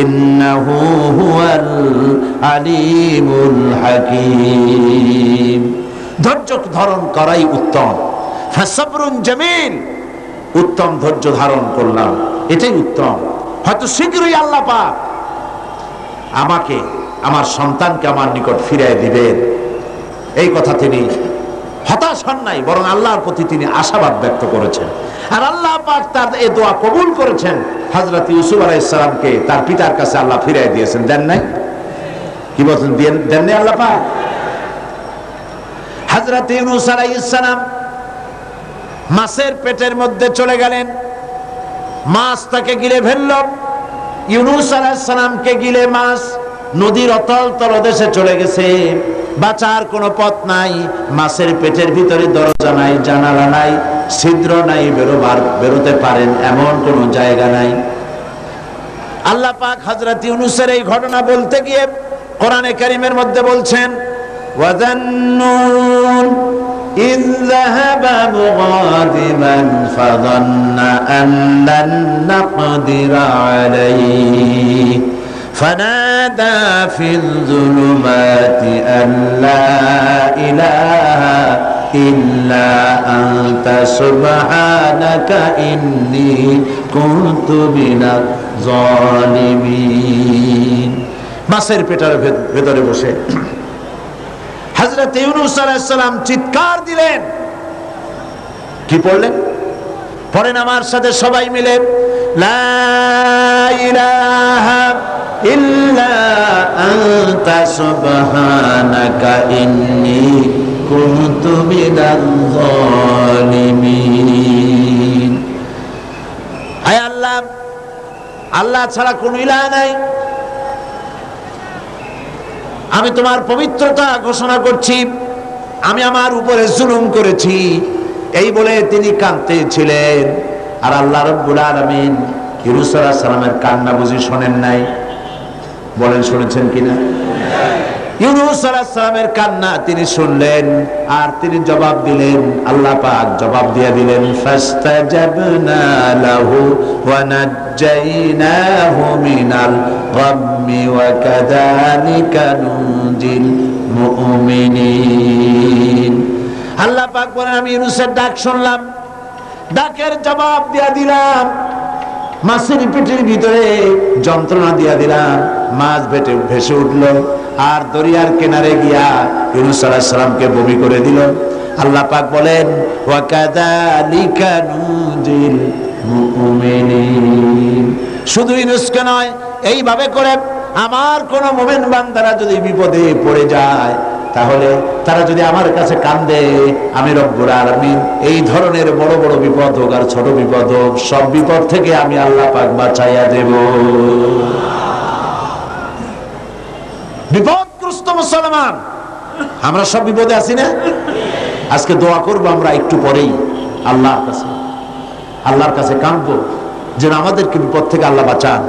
ইন্নাহু হুয়াল আলিমুল হাকীম। ধৈর্য ধারণ করাই উত্তম। ফাসাবরুন জামিল, উত্তম ধৈর্য ধারণ করলাম, এটাই উত্তম। হয়তো শীঘ্রই আল্লাহ পাক আমাকে, আমার সন্তানকে আমার নিকট ফিরিয়ে দিবেন, এই কথা তিনি হতাশ হন নাই, বরং আল্লাহর প্রতি তিনি আশাবাদ ব্যক্ত করেছেন। আর আল্লাহ পাক তার এই দোয়া কবুল করেছেন। হযরত ইউসুফ আলাইহিস সালামকে তার পিতার কাছে আল্লাহ ফিরিয়ে দিয়েছেন, দেন নাই? কি বলছেন, দেন নাই আল্লাহ পাক? হযরত ইউনূস আলাইহিস সালাম মাছের পেটের মধ্যে চলে গেলেন, মাছ তাকে গিলে ফেলল। ইউনূস আলাইহিস সালামকে গিলে মাছ নদীর অতল তলদেশে চলে গেছে, বাঁচার কোনো পথ নাই। মাছের পেটের ভিতরে দরজা নাই, জানালা নাই, ছিদ্র নাই, বেরোতে পারেন এমন কোনো জায়গা নাই। আল্লাহ পাক হযরত ইউনূসের এই ঘটনা বলতে গিয়ে কোরআনে কারীমের মধ্যে বলছেন, ওয়াযান্নুন إذ ذهب مغاضبا فظن أن لن نقدر عليه فنادى في الظلمات أن لا إله إلا أنت سبحانك إني كنت من الظالمين। মাছের পেটের ভেতরে বসে হযরত ইউনূস আলাইহিস সালাম চিৎকার দিলেন। কি পড়লেন? পড়েন আমার সাথে সবাই মিলে, লা ইলাহা ইল্লা আনতা সুবহানাকা ইন্নী কুনতু মিনাল যালিমিন। হায় আল্লাহ, আল্লাহ ছাড়া কোনো ইলাহ নাই, আমি তোমার পবিত্রতা ঘোষণা করছি, আমি আমার উপরে জুলুম করেছি, এই বলে তিনি কাঁদতেছিলেন। আর আল্লাহ রাব্বুল আলামিন ইউনূস আলাইহিস সালামের কান্না বুঝি শোনেন নাই? বলেন শুনেছেন কিনা? ইউনূস আলাইহিস সালামের কান্না তিনি শুনলেন আর তিনি জবাব দিলেন। আল্লাহ পাক জবাব দিয়ে দিলেন, ফাস্তাজাবনা লাহু ওয়া নাজ্জাইনাহু মিনাল গাম্মি ওয়া কাযালিকা নুনজিল মুমিনিন। আল্লাহ পাক বলেন আমি ইউনূসের ডাক শুনলাম, ডাকের জবাব দিয়া দিলাম, মাছের পেটের ভিতরে যন্ত্রণা দিয়া দিলাম, মাছ ভেসে উঠলো আর দরিয়ার কিনারে গিয়া ইউনূস আলাইহিস সালামকে বমি করে দিল। আল্লাহ পাক বলেন ওয়া কাযালিকা নুজিল মুমিনিন, শুধু ইউনূসকে নয়, এইভাবে করে আমার কোন মুমিন বান্দারা যদি বিপদে পড়ে যায়, তাহলে তারা যদি আমার কাছে কান্দে, আমি রব্বুল আলামিন এই ধরনের বড় বড় বিপদ হোক আর ছোট বিপদ হোক, সব বিপদ থেকে আমি আল্লাহ পাক বাঁচাইয়া দেব। বিপদগ্রস্ত মুসলমান, আমরা সব বিপদে আছি না? আজকে দোয়া করবো আমরা একটু পরেই আল্লাহর কাছে কাঁদবো যেন আমাদেরকে বিপদ থেকে আল্লাহ বাঁচান,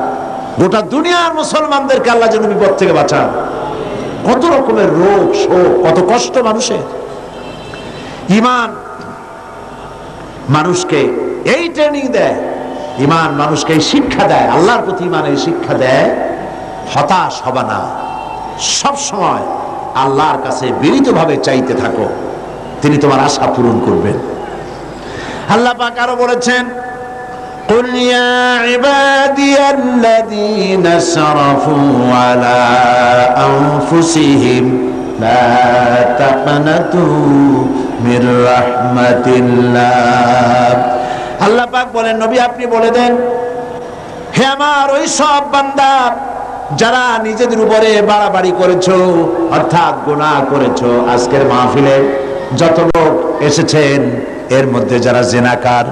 গোটা দুনিয়ার মুসলমানদেরকে আল্লাহ যেন বিপদ থেকে বাঁচান। কত রকমের রোগ শোক, কত কষ্ট মানুষের। ঈমান মানুষকে এই ট্রেনিং দেয়, ঈমান মানুষকে এই শিক্ষা দেয়, আল্লাহর প্রতি ঈমানের শিক্ষা দেয়, হতাশ হবে না, সব সময় আল্লাহর কাছে বিনীতভাবে চাইতে থাকো, তিনি তোমার আশা পূরণ করবেন। আল্লাহ পাক আরো বলেছেন قل يا عبادي الذين اسرفوا على أنفسهم لا تقنطوا من رحمة الله। আল্লাহ পাক বলেন নবী আপনি বলে দেন, হে আমার ওই সব বান্দা যারা নিজেদের উপরে বাড়াবাড়ি করেছো, অর্থাৎ গুনাহ করেছো। আজকের মাহফিলে যত লোক এসেছেন, এর মধ্যে যারা জিনাকার,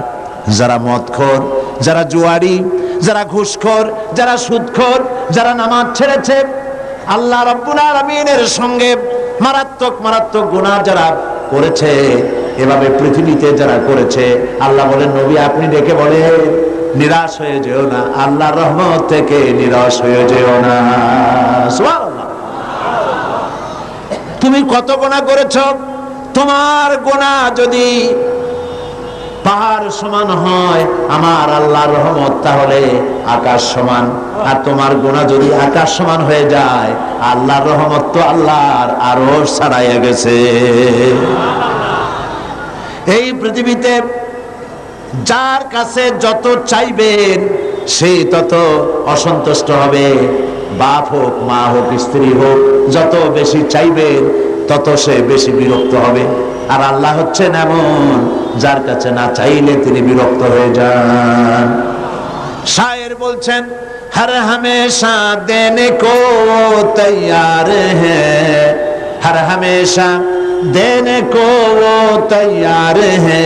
যারা মদখোর, যারা জুয়ারি, যারা ঘুষখোর, যারা সুদখোর, যারা নামাজ ছেড়েছে, আল্লাহ রাব্বুল আলামিনের সঙ্গে মারাত্মক মারাত্মক গুনাহ যারা করেছে, এভাবে পৃথিবীতে যারা করেছে, আল্লাহ বলেন নবী আপনি ডেকে বলেন নিরাশ হয়ে যেও না, আল্লাহর রহমত থেকে নিরাশ হয়ে যেও না। সুবহানাল্লাহ। তুমি কত গুনাহ করেছো, তোমার গুনাহ যদি পাহাড় সমান হয় আমার আল্লাহর রহমত তাহলে আকাশ সমান, আর তোমার গুনাহ যদি আকাশ সমান হয়ে যায়, আল্লাহর রহমত তো আল্লাহর আরশ ছাড়াইয়া গেছে। এই পৃথিবীতে যার কাছে যত চাইবেন সে তত অসন্তুষ্ট হবে, বাপ হোক, মা হোক, স্ত্রী হোক, যত বেশি চাইবেন তত সে বেশি বিরক্ত হবে। আর আল্লাহ হচ্ছেন এমন, যার কাছে না চাইলে তিনি বিরক্ত হয়ে যান। শায়ের বলছেন हर हमेशा देने को तैयार है, हर हमेशा देने को वो तैयार है,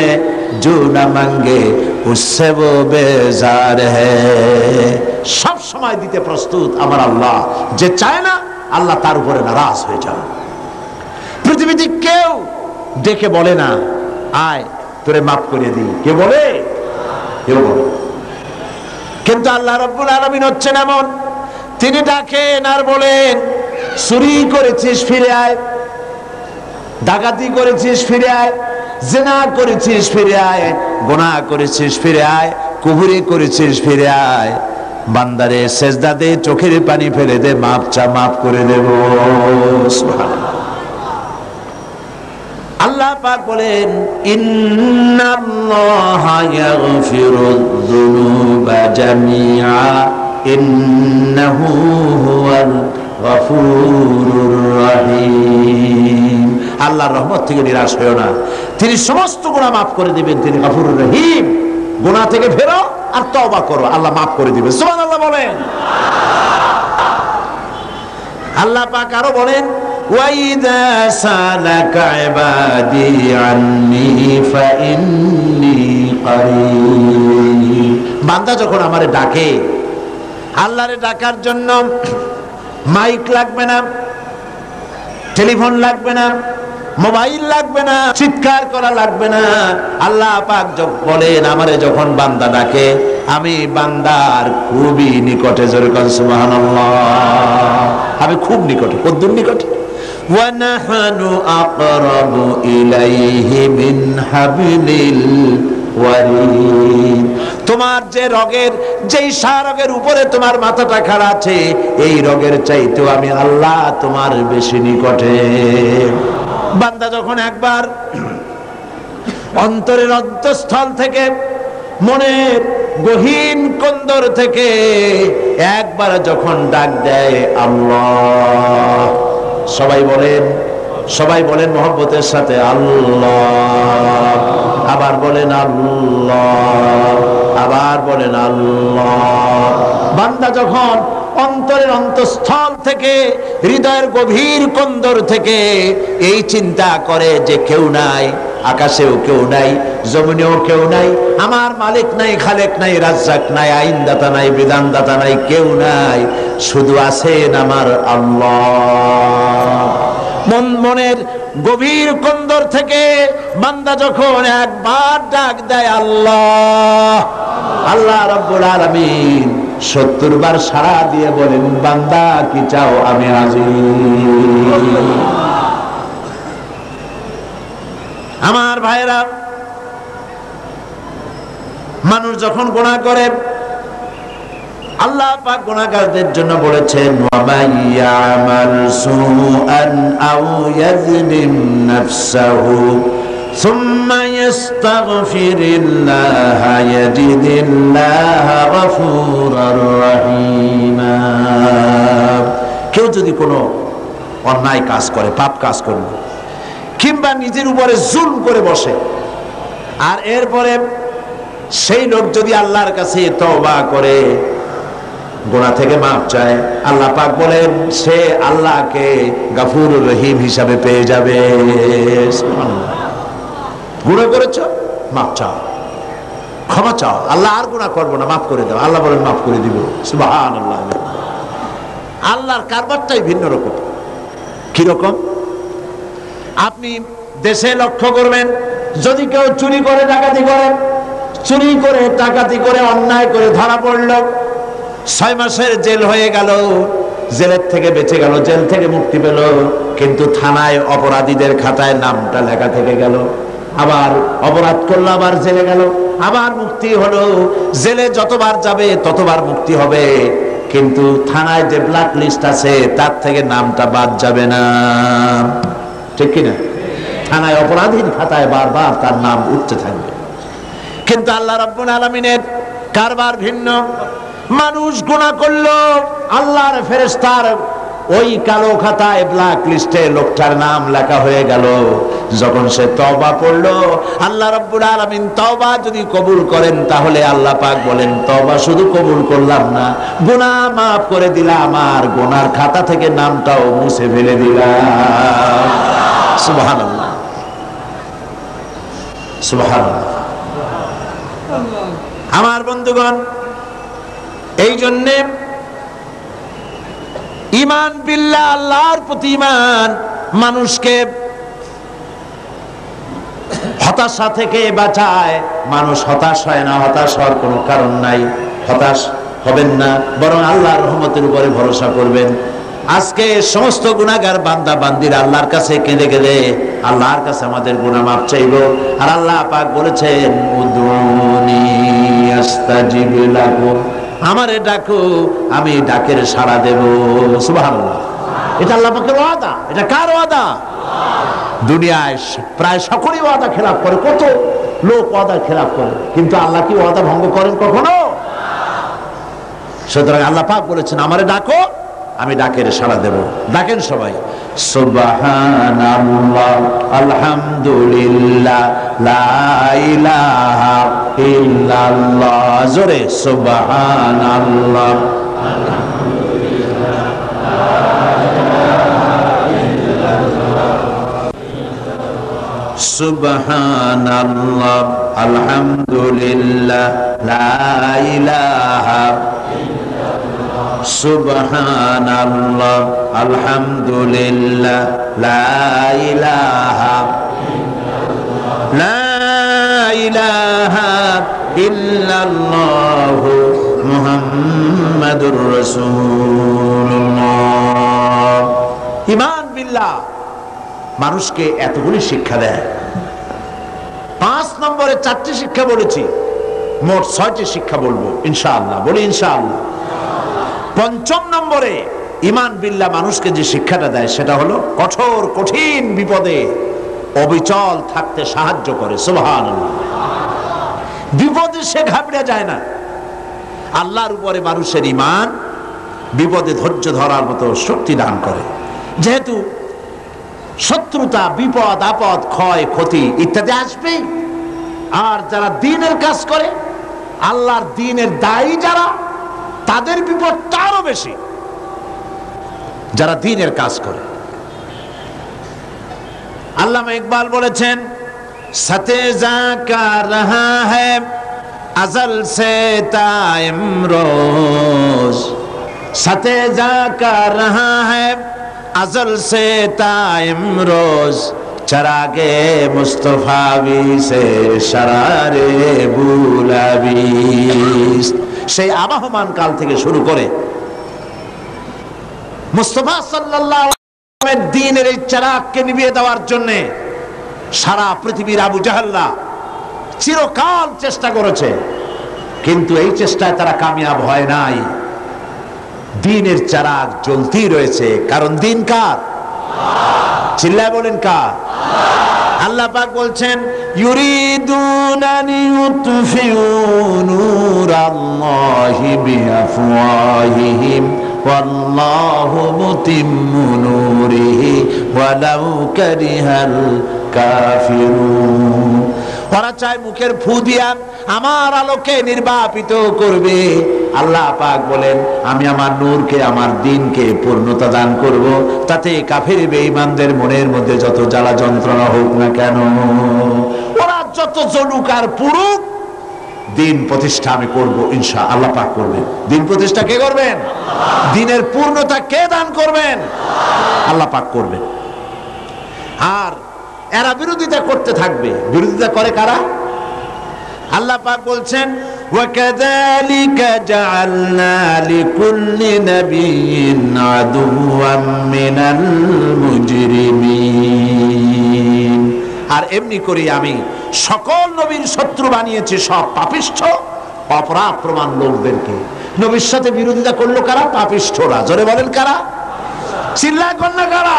जो न मांगे उससे वो बेजार है। সব সময় দিতে প্রস্তুত আমার আল্লাহ, যে চায় না আল্লাহ তার উপরে নারাজ হয়ে যান। পৃথিবীতে কেউ ডেকে বলে না আয় তোরে মাফ করে দিই, কে বলে? কেউ বলে। কিন্তু আল্লাহ রাব্বুল আলামিন হচ্ছেন এমন, তিনি ডাকেন আর বলেন চুরি করেছিস ফিরে আয়, ডাকাতি করেছিস ফিরে আয়, জিনা করেছিস ফিরে আয়, গুনাহ করেছিস ফিরে আয়, কুফরি করেছিস ফিরে আয়, বান্দারে সেজদা দে, চোখের পানি ফেলে দে, মাপ চা, মাফ করে দেব। সুবহানাল্লাহ। আল্লাহ পাক বলেন ইন্নাল্লাহা ইয়াগফিরুয-যুনুবা জামিআ ইন্নাহু হুয়াল গফুরুর রহিম। আল্লাহর রহমত থেকে নিরাশ হয়ো না, তিনি সমস্ত গুনাহ মাফ করে দিবেন, তিনি গফুরুর রহিম। গুনাহ থেকে ফেরো আর তওবা করো, আল্লাহ মাফ করে দিবেন। সুবহানাল্লাহ বলেন। আল্লাহ পাক আরো বলেন وَإِذَا سَأَلَكَ عِبَادِي عَنِّي فَإِنِّي قَرِيبٌ। বান্দা যখন আমারে ডাকে, আল্লাহরে ডাকার জন্য মাইক লাগবে না, টেলিফোন লাগবে না, মোবাইল লাগবে না, চিৎকার করা লাগবে না। আল্লাহ পাক বলেন আমারে যখন বান্দা ডাকে, আমি বান্দার খুবই নিকটে। জোরে কোন সুবহানাল্লাহ। আমি খুব নিকটে। কতদূর নিকটে? وَنَحْنُ أَقْرَبُ إِلَيْهِ مِنْ حَبْلِ الْوَرِيدِ। তোমার যে রগের, যেই রগের উপরে তোমার মাথাটা খাড়া আছে, এই রগের চাইতেও আমি আল্লাহ তোমার বেশি নিকটে। বান্দা যখন একবার অন্তরের অন্তঃস্থল থেকে, মনের গহীন কন্দর থেকে একবার যখন ডাক দেয় আল্লাহ, সবাই বলেন মহব্বতের সাথে আল্লাহ, আবার বলেন আল্লাহ, আবার বলেন আল্লাহ। বান্দা যখন অন্তরের অন্তঃস্থল থেকে, হৃদয়ের গভীর কন্দর থেকে এই চিন্তা করে যে কেউ নাই, আকাশেও কেউ নাই, জমিনেও কেউ নাই, আমার মালিক নাই, খালেক নাই, রাজ্জাক নাই, আইনদাতা নাই, বিধানদাতা নাই, কেউ নাই, শুধু আছেন আমার আল্লাহ। মনের গভীর কন্দর থেকে বান্দা যখন একবার ডাক দেয় আল্লাহ, আল্লাহ রাব্বুল আলামিন 70 বার সাড়া দিয়ে বলেন বান্দা কি চাও আমি হাজির। আমার ভাইরা, মানুষ যখন গুনাহ করে আল্লাহ পাক গুনাহগারদের জন্য বলেছেন ওয়া মাইয়ামাল সুআন আও ইয়াযলিম নাফসাহু সুম্মা ইস্তাগফিরিল্লাহা ইয়াজিদিল্লাহা গফুরার রহিমা। কেউ যদি কোনো অন্যায় কাজ করে, পাপ কাজ করে, কিংবা নিজের উপরে জুলম করে বসে, আর এরপরে সেই লোক যদি আল্লাহর কাছে তওবা করে, গুনাহ থেকে মাফ চায়, আল্লাহ পাক বলেন সে আল্লাহকে গফুরুর রহিম হিসাবে পেয়ে যাবে। গুনাহ করেছো, মাফ চাও, ক্ষমা চাও, আল্লাহ আর গুনাহ করবো না, মাফ করে দাও, আল্লাহ বলেন মাফ করে দিব। সুবহানাল্লাহ। আল্লাহর কারবারটাই ভিন্ন রকম। কিরকম? আপনি দেশে লক্ষ্য করবেন, যদি কেউ চুরি করে, ডাকাতি করে, চুরি করে, ডাকাতি করে, অন্যায় করে ধরা পড়ল, 6 মাসের জেল হয়ে গেল, জেলের থেকে বেঁচে গেল, জেল থেকে মুক্তি পেল, কিন্তু থানায় অপরাধীদের খাতায় নামটা লেখা থেকে গেল। আবার অপরাধ করলো, আবার জেলে গেল, আবার মুক্তি হলো। জেলে যতবার যাবে ততবার মুক্তি হবে, কিন্তু থানায় যে ব্ল্যাক লিস্ট আছে তার থেকে নামটা বাদ যাবে না, ঠিক কিনা? থানায় অপরাধীর খাতায় বারবার তার নাম উঠতে থাকবে। কিন্তু আল্লাহ রাব্বুল আলামিনের কারবার ভিন্ন। মানুষ গুনাহ করলো, আল্লাহর ফেরেশতার ওই কালো খাতায় ব্ল্যাক লিস্টে লোকটার নাম লেখা হয়ে গেল। যখন সে তওবা পড়লো, আল্লাহ রাব্বুল আলামিন তওবা যদি কবুল করেন, তাহলে আল্লাহ পাক বলেন তওবা শুধু কবুল করলাম না, গুনাহ মাফ করে দিলাম, আর গুনার খাতা থেকে নামটাও মুছে ফেলে দিলাম। সুবহানাল্লাহ, সুবহানাল্লাহ। আমার বন্ধুগণ, এই জন্যে ঈমান বিল্লাহ, আল্লাহর প্রতি ঈমান, মানুষকে হতাশা থেকে বাঁচায়। মানুষ হতাশ হয় না, হতাশ হওয়ার কোনো কারণ নাই, হতাশ হবেন না, বরং আল্লাহর রহমতের উপরে ভরসা করবেন। আজকে সমস্ত গুনাহগার বান্দা বান্দিরা আল্লাহর কাছে কেঁদে কেঁদে আল্লাহর কাছে আমাদের গুনাহ মাফ চাইব। আর আল্লাহ পাক বলেছেন উদুনি আস্তাজিব লাকুম, আমারে ডাকো, আমি ডাকের সাড়া দেব। সুবহানাল্লাহ। এটা আল্লাহ পাকের ওয়াদা। এটা কার ওয়াদা? দুনিয়ায় প্রায় সকলেই ওয়াদা খেলাফ করে, কত লোক ওয়াদা খেলাফ করে, কিন্তু আল্লাহ কি ওয়াদা ভঙ্গ করেন কখনো? সুতরাং আল্লাহ পাক বলেছেন আমারে ডাকো, আমি ডাকের সাড়া দেব। ডাকেন সবাই। সুবহানাল্লাহ, আলহামদুলিল্লাহ, লা ইলাহা ইল্লাল্লাহ। জোরে সুবহানাল্লাহ, আলহামদুলিল্লাহ, লা ইলাহা ইল্লাল্লাহ। সুবহানাল্লাহ, আলহামদুলিল্লাহ, লা ইলাহা সুবহানাল্লাহ, আলহামদুলিল্লাহ, লা ইলাহা ইল্লাল্লাহ, মুহাম্মাদুর রাসূলুল্লাহ। ঈমান বিল্লাহ মানুষকে এতগুলি শিক্ষা দেয়। 5 নম্বরে 4টি শিক্ষা বলেছি, মোট 6টি শিক্ষা বলবো ইনশাআল্লাহ। বলি ইনশাআল্লাহ। 5ম নম্বরে ঈমান বিল্লাহ মানুষকে যে শিক্ষাটা দেয় সেটা হলো কঠোর কঠিন বিপদে অবিচল থাকতে সাহায্য করে। সুবহানাল্লাহ। বিপদে সে ঘাবড়ে যায় না। আল্লাহর উপরে মানুষের ঈমান বিপদে ধৈর্য ধরার মতো শক্তি দান করে। যেহেতু শত্রুতা, বিপদ আপদ, ক্ষয় ক্ষতি ইত্যাদি আসবেই। আর যারা দ্বীনের কাজ করে, আল্লাহর দ্বীনের দায়ী যারা, তাদের বিপদটা আরো বেশি। যারা দ্বীনের কাজ করে। আল্লামা ইকবাল বলেছেন, সতে জাকা রহা হ্যায় अज़ल से ताइम रोज, सते जाका रहा है अज़ल से ताइम रोज, चरागे मुस्तफावी से शरारे बुलाबीस। সেই আবাহমান কাল থেকে শুরু করে মুস্তাফা সাল্লাল্লাহু আলাইহি ওয়াসাল্লামের দ্বীনের এই চিরাগকে নিভিয়ে দেওয়ার জন্য সারা পৃথিবীর আবু জাহলরা চিরকাল চেষ্টা করেছে, কিন্তু এই চেষ্টায় তারা কামিয়াব হয় নাই। দ্বীনের চিরাগ জ্বলতেই রয়েছে, কারণ দ্বীন কার? চিল্লায় বলেন কার? আল্লাহ পাক বলছেন, ইউরিদুনা লিইউতফিউ নূরাল্লাহি বিআফওয়াহিহিম ওয়াল্লাহু মুতিম্মু নূরিহি ওয়ালাউ কারিহাল কাফিরুন। ওরা চায় মুখের ফু দিয়া আমার আলোকে নির্বাপিত করবে। আল্লাহ পাক বলেন, আমি আমার নূরকে, আমার দ্বীনকে পূর্ণতা দান করব, তাতে কাফের বেঈমানদের মনের মধ্যে যত জ্বালা যন্ত্রণা হোক না কেন, ওরা যত জলুক আর পুরুক, দ্বীন প্রতিষ্ঠা আমি করব ইনশাআল্লাহ। আল্লাহ পাক করবেন। দ্বীন প্রতিষ্ঠা কে করবেন? দ্বীনের পূর্ণতা কে দান করবেন? আল্লাহ পাক করবেন। আর এরা বিরোধিতা করতে থাকবে। বিরোধিতা করে কারা? আল্লাহ পাক বলছেন, ওয়াকাযালিকা জাআলনা লিকুল্লি নাবিয়্যিন আদুওয়াম মিনাল মুজরিমিন। আর এমনি করে আমি সকল নবীর শত্রু বানিয়েছি সব পাপিষ্ঠ অপরাধ প্রমাণ লোকদেরকে। নবীর সাথে বিরোধিতা করলো কারা? পাপিষ্ঠরা। জোরে বলেন কারা? চিল্লায় কোন না কারা?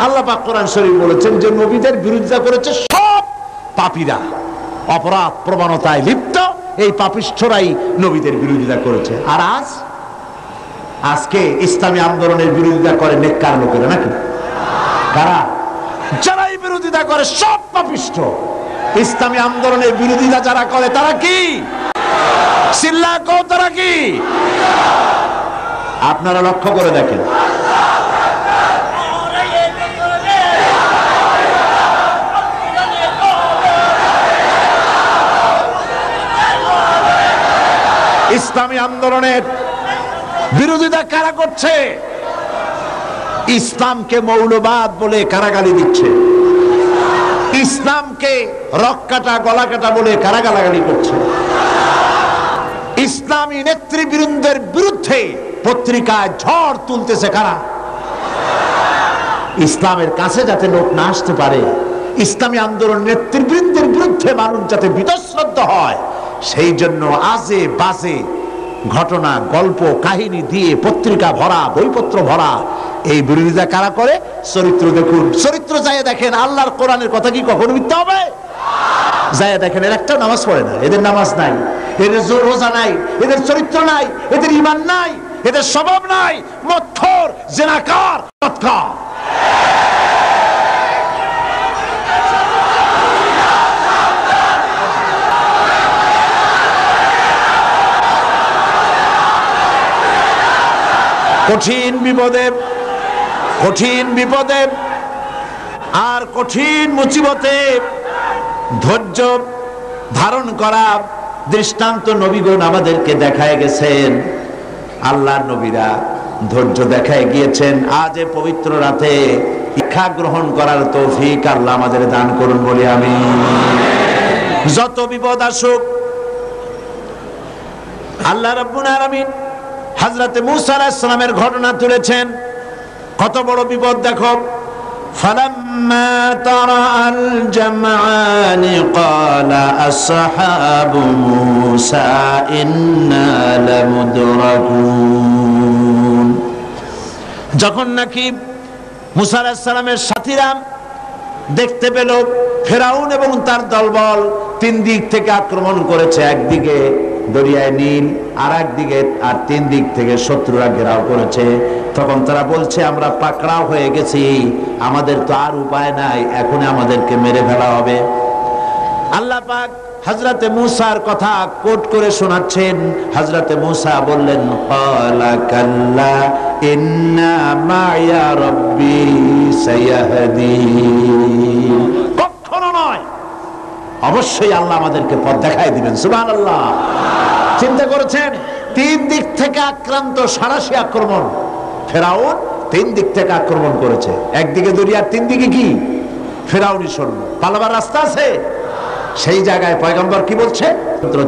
আল্লাহ পাক কোরআন শরীফ বলেছেন যে নবীদের বিরোধিতা করেছে সব পাপীরা, অপরাধ প্রবণতায় লিপ্ত এই পাপিষ্ঠরাই নবীদের বিরোধিতা করেছে। আর আজকে ইসলামী আন্দোলনের বিরোধিতা করে নেককার লোকেরা, নাকি? কারা? যারাই বিরোধিতা করে সব পাপিষ্ঠ। ইসলামী আন্দোলনের বিরোধিতা যারা করে তারা কি? চিল্লায় কও, তারা কি? আপনারা লক্ষ্য করে দেখেন, ইসলামী আন্দোলনের বিরোধিতা কারা করছে? ইসলামকে মৌলবাদ বলে কারা গালি দিচ্ছে? ইসলামকে রক কাটা গলা কাটা বলে কারা গালাগালি করছে? ইসলামী নেতৃবৃন্দের বিরুদ্ধে পত্রিকায় ঝড় তুলতেছে কারা? ইসলামের কাছে যাতে লোক না আসতে পারে, ইসলামী আন্দোলন নেতৃবৃন্দের বিরুদ্ধে মানুষ যাতে বিতশ্রদ্ধ হয়, সেই জন্য আজে বাজে ঘটনা, গল্প, কাহিনী দিয়ে পত্রিকা ভরা, বইপত্র ভরা। এই বিরোধিতা কারা করে? চরিত্র দেখুন, চরিত্র যায় দেখেন। আল্লাহর কোরআনের কথা কি কখনো মিথ্যা হবে? যায় দেখেন, এর একটা নামাজ পড়ে না, এদের নামাজ নাই, এদের রোজা নাই, এদের চরিত্র নাই, এদের ঈমান নাই, এদের স্বভাব নাই, মৎখর, জেনাকার, বদকার। কঠিন বিপদে আর কঠিন মুসিবতে ধৈর্য ধারণ করা দৃষ্টান্ত নবীগণ আমাদেরকে দেখায় গেছেন। আল্লাহর নবীরা ধৈর্য দেখায় গিয়েছেন। আজ এ পবিত্র রাতে শিক্ষা গ্রহণ করার তৌফিক আল্লাহ আমাদের দান করুন বলি আমিন। যত বিপদ আসুক, আল্লাহ রাব্বুল আলামিন হযরত মূসা আলাইহিস সালামের ঘটনা তুলেছেন। কত বড় বিপদ দেখো। ফালাম্মা তারাআল জামআনি ক্বালা আসহাবু মূসা ইন্না লামুদরাকুন। যখন নাকি মূসা আলাইহিস সালামের সাথীরা দেখতে পেল ফেরাউন এবং তার দলবল তিন দিক থেকে আক্রমণ করেছে, একদিকে দরিয়ায় নীল, আর একদিকে, আর তিন দিক থেকে শত্রুরা ঘেরাও করেছে। তখন তারা বলছে আমরা পাকড়াও হয়ে গেছি, আমাদের তো আর উপায় নাই, এখন আমাদেরকে মেরে ফেলা হবে। আল্লাহ পাক হযরতে মূসার কথা কোট করে শোনাচ্ছেন। হযরতে মূসা বললেন, ক্বালা কাল্লা ইন্না মা'য়া রাব্বি সায়াহদিন। কখনো নয়, অবশ্যই আল্লাহ আমাদেরকে পথ দেখায় দিবেন। সুবহানাল্লাহ। চিন্তা করেছেন, তিন দিক থেকে আক্রান্ত, সারাশি আক্রমণ। ফেরাউন তিন দিক থেকে আক্রমণ করেছে, একদিকে দরিয়ার, তিন দিকে কি ফেরাউনি সৈন্য, পালাবার রাস্তা আছে? সেই জায়গায় পয়গম্বর কি বলছে?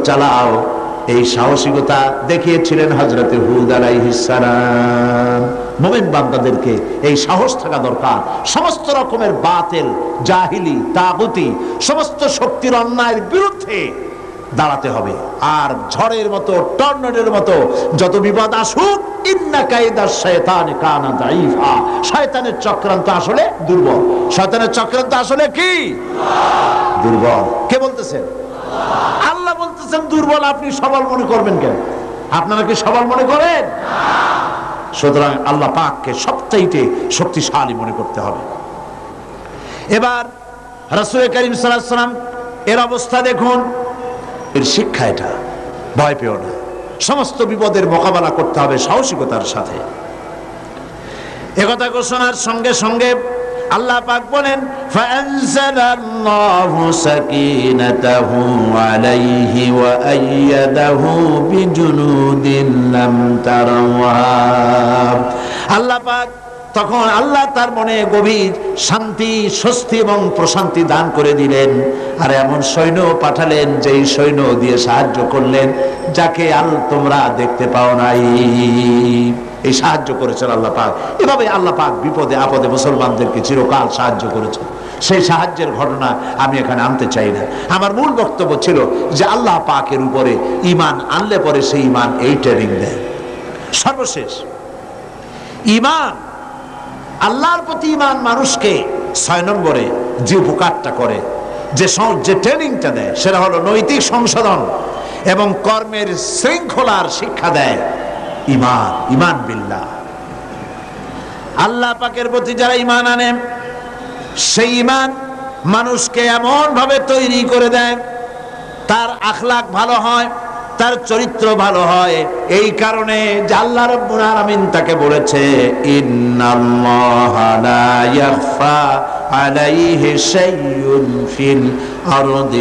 চালাও। এই সাহসিকতা দেখিয়েছিলেন হযরতে হুদ আলাইহিস সালাম। মুমিন বান্দাদেরকে এই সাহস থাকা দরকার। সমস্ত রকমের বাতিল, জাহিলি, তাগুতি, সমস্ত শক্তির অন্যায়ের বিরুদ্ধে দাঁড়াতে হবে। আর ঝড়ের মতো, টর্নেডোর মতো যত বিপদ আসুক, ইন্না কাইদাশ শায়তানি কানা দাঈফা। শয়তানের চক্রান্ত আসলে দুর্বল। শয়তানের চক্রান্ত আসলে কি? দুর্বল। কে বলতেছেন? আল্লাহ বলতেছেন দুর্বল। আপনি সবল মনে করবেন কেন? আপনারা কি সবল মনে করেন? সুতরাং আল্লাহ পাককে সবচাইতে শক্তিশালী মনে করতে হবে। এবার রাসূল করিম সাল্লাল্লাহু আলাইহি ওয়াসাল্লাম এর অবস্থা দেখুন। এর শিক্ষা এটা, ভয় পেও না, সমস্ত বিপদের মোকাবেলা করতে হবে সাহসিকতার সাথে। একথা ঘোষণার সঙ্গে সঙ্গে আল্লাহ পাক বলেন, ফাআনজালাল্লাহু সাকিনাতাহু আলাইহি ওয়া আইয়াদাহু বিজুনুদিন লাম তারাওহা। আল্লাহ পাক তখন আল্লাহ তার মনে গভীর শান্তি, স্বস্তি এবং প্রশান্তি দান করে দিলেন। আর এমন সৈন্য পাঠালেন, যেই সৈন্য দিয়ে সাহায্য করলেন যাকে তোমরা দেখতে পাও নাই। এই সাহায্য করেছেন আল্লাহ পাক। এভাবে আল্লাহ পাক বিপদে আপদে মুসলমানদেরকে চিরকাল সাহায্য করেছেন। সেই সাহায্যের ঘটনা আমি এখানে আনতে চাই না। আমার মূল বক্তব্য ছিল যে আল্লাহ পাকের উপরে ঈমান আনলে পরে সেই ঈমান এই ট্রেনিং দেয়। সর্বশেষ ঈমান, আল্লাহর প্রতি ঈমান মানুষকে 6 নম্বরে যে উপকারটা করে, যে ট্রেনিংটা দেয়, সেটা হলো নৈতিক সংশোধন এবং কর্মের শৃঙ্খলার শিক্ষা দেয়। ঈমান, ঈমান বিল্লাহ। আল্লাহ পাকের প্রতি যারা ঈমান আনে, সেই ঈমান মানুষকে এমন ভাবে তৈরি করে দেয়, তার আখলাক ভালো হয়, তার চরিত্র ভালো হয়। এই কারণে যে আল্লাহ রাব্বুল আলামিন তাকে বলেছে, ইন্নাল্লাহা লা ইয়াখফা আলাইহি শাইউন ফিল আরদি।